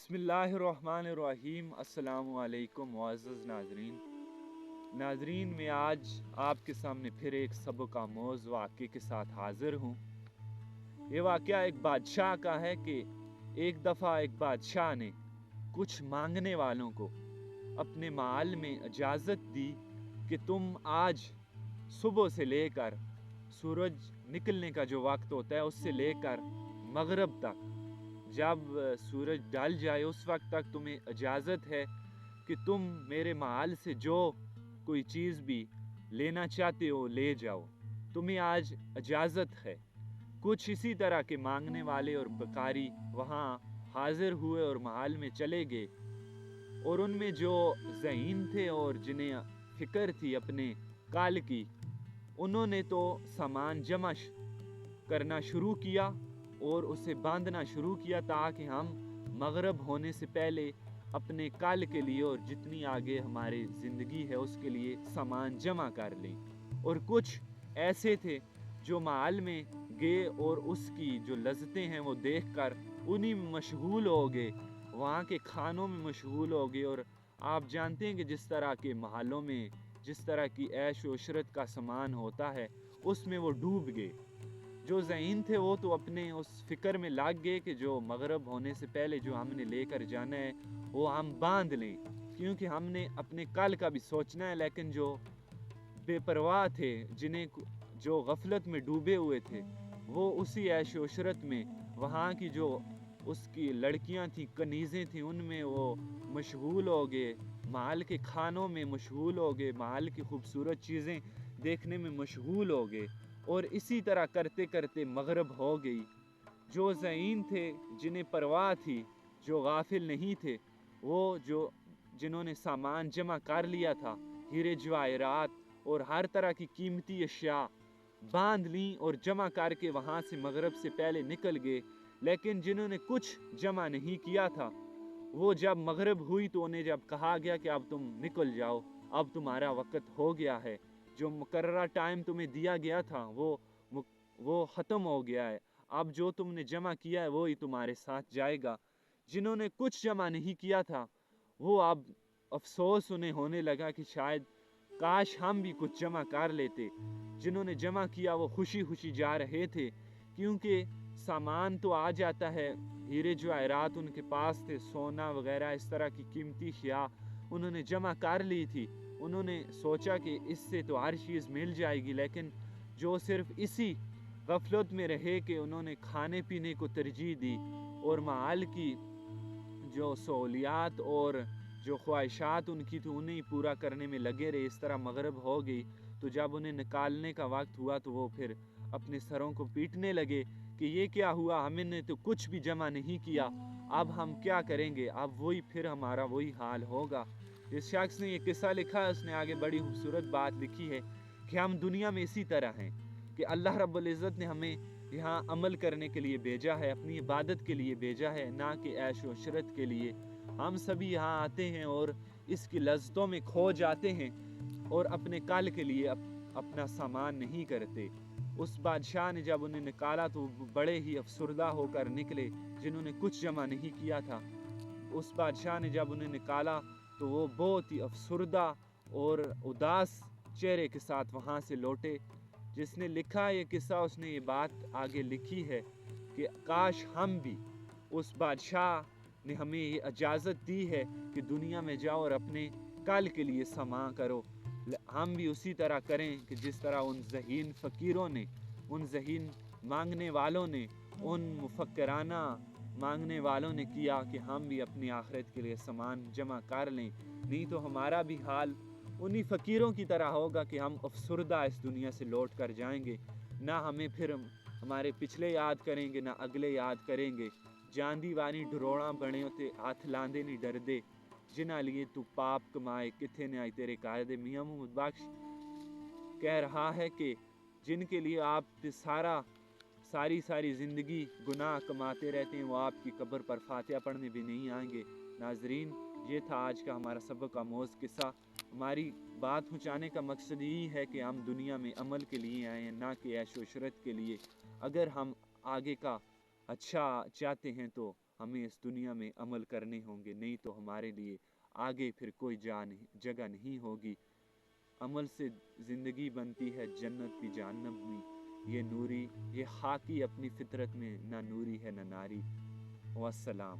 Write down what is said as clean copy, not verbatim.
बिस्मिल्लाहिर्रहमानिर्रहीम। अस्सलामु अलैकुम मुअज़्ज़ज़ नाज़रीन, मैं आज आपके सामने फिर एक सबक आमोज़ वाक़े के साथ हाज़िर हूँ। ये वाक़या एक बादशाह का है कि एक दफ़ा एक बादशाह ने कुछ मांगने वालों को अपने महल में इजाज़त दी कि तुम आज सुबह से लेकर सूरज निकलने का जो वक्त होता है उससे लेकर मगरिब तक, जब सूरज ढल जाए उस वक्त तक तुम्हें इजाज़त है कि तुम मेरे महल से जो कोई चीज़ भी लेना चाहते हो ले जाओ, तुम्हें आज इजाज़त है। कुछ इसी तरह के मांगने वाले और भिखारी वहाँ हाजिर हुए और महल में चले गए, और उनमें जो ज़हीन थे और जिन्हें फ़िक्र थी अपने काल की, उन्होंने तो सामान जमा करना शुरू किया और उसे बांधना शुरू किया ताकि हम मगरिब होने से पहले अपने कल के लिए और जितनी आगे हमारी ज़िंदगी है उसके लिए सामान जमा कर लें। और कुछ ऐसे थे जो महल में गए और उसकी जो लज़्ज़तें हैं वो देखकर उन्हीं में मशगूल हो गए, वहाँ के खानों में मशगूल हो गए। और आप जानते हैं कि जिस तरह के महलों में जिस तरह की ऐश व इशरत का सामान होता है उसमें वो डूब गए। जो ज़हीन थे वो तो अपने उस फ़िक्र में लग गए कि जो मगरिब होने से पहले जो हमने लेकर जाना है वो हम बांध लें, क्योंकि हमने अपने कल का भी सोचना है। लेकिन जो बेपरवाह थे, जिन्हें जो गफलत में डूबे हुए थे, वो उसी ऐश व इशरत में वहाँ की जो उसकी लड़कियाँ थीं, कनीज़ें थीं, उनमें वो मशगूल हो गए, महल के खानों में मशगूल हो गए, महल की खूबसूरत चीज़ें देखने में मशगूल हो गए। और इसी तरह करते करते मगरिब हो गई। जो ज़हीन थे, जिन्हें परवाह थी, जो गाफिल नहीं थे, वो जिन्होंने सामान जमा कर लिया था, हीरे जवाहरात और हर तरह की कीमती अशिया बांध ली और जमा करके वहाँ से मगरिब से पहले निकल गए। लेकिन जिन्होंने कुछ जमा नहीं किया था, वो जब मगरिब हुई तो उन्हें जब कहा गया कि अब तुम निकल जाओ, अब तुम्हारा वक्त हो गया है, जो मुकर्ररा टाइम तुम्हें दिया गया था वो ख़त्म हो गया है, अब जो तुमने जमा किया है वो ही तुम्हारे साथ जाएगा। जिन्होंने कुछ जमा नहीं किया था वो अब अफसोस उन्हें होने लगा कि शायद काश हम भी कुछ जमा कर लेते। जिन्होंने जमा किया वो खुशी खुशी जा रहे थे, क्योंकि सामान तो आ जाता है, हीरे जवाहरात उनके पास थे, सोना वगैरह इस तरह की कीमती अशिया उन्होंने जमा कर ली थी। उन्होंने सोचा कि इससे तो हर चीज़ मिल जाएगी, लेकिन जो सिर्फ इसी गफलत में रहे कि उन्होंने खाने पीने को तरजीह दी और महल की जो सहूलियात और जो ख्वाहिशात उनकी थी उन्हें पूरा करने में लगे रहे। इस तरह मगरिब हो गई तो जब उन्हें निकालने का वक्त हुआ तो वो फिर अपने सरों को पीटने लगे कि ये क्या हुआ, हमने तो कुछ भी जमा नहीं किया, अब हम क्या करेंगे, अब वही फिर हमारा वही हाल होगा। इस शख्स ने ये किस्सा लिखा है, उसने आगे बड़ी खूबसूरत बात लिखी है कि हम दुनिया में इसी तरह हैं कि अल्लाह रब्बुल इज़्ज़त ने हमें यहाँ अमल करने के लिए भेजा है, अपनी इबादत के लिए भेजा है, ना कि ऐश व इशरत के लिए। हम सभी यहाँ आते हैं और इसकी लज़्ज़तों में खो जाते हैं और अपने कल के लिए अपना सामान नहीं करते। उस बादशाह ने जब उन्हें निकाला तो बड़े ही अफसरदा होकर निकले, जिन्होंने कुछ जमा नहीं किया था। उस बादशाह ने जब उन्हें निकाला तो वो बहुत ही अफसरदा और उदास चेहरे के साथ वहाँ से लौटे। जिसने लिखा ये किस्सा उसने ये बात आगे लिखी है कि काश हम भी उस बादशाह ने हमें ये इजाज़त दी है कि दुनिया में जाओ और अपने कल के लिए समा करो, हम भी उसी तरह करें कि जिस तरह उन ज़हीन फ़कीरों ने, उन ज़हीन मांगने वालों ने, उन मुफक्कराना मांगने वालों ने किया कि हम भी अपनी आखिरत के लिए सामान जमा कर लें। नहीं तो हमारा भी हाल उन्हीं फ़कीरों की तरह होगा कि हम अफसरदा इस दुनिया से लौट कर जाएंगे, ना हमें फिर हमारे पिछले याद करेंगे ना अगले याद करेंगे। जांदी वानी ढरोड़ा बने होते हाथ लांदे नहीं डरदे, जिन्हां लिए तू पाप कमाए किथे न आई तेरे कायदे। मियां मोहम्मद बख्श कह रहा है कि जिनके लिए आप सारी ज़िंदगी गुनाह कमाते रहते हैं वो आपकी कब्र पर फातिहा पढ़ने भी नहीं आएंगे। नाजरीन, ये था आज का हमारा सबक आमोज़ किस्सा। हमारी बात पहुँचाने का मकसद यही है कि हम दुनिया में अमल के लिए आए हैं, ना कि ऐश व इशरत के लिए। अगर हम आगे का अच्छा चाहते हैं तो ہمیں اس دنیا میں عمل کرنے ہوں گے، نہیں تو ہمارے لیے آگے پھر کوئی جگہ نہیں ہوگی۔ عمل سے زندگی بنتی ہے جنت بھی جہنم بھی۔ یہ نوری، یہ خاکی اپنی فطرت میں نہ نوری ہے نہ ناری۔ والسلام۔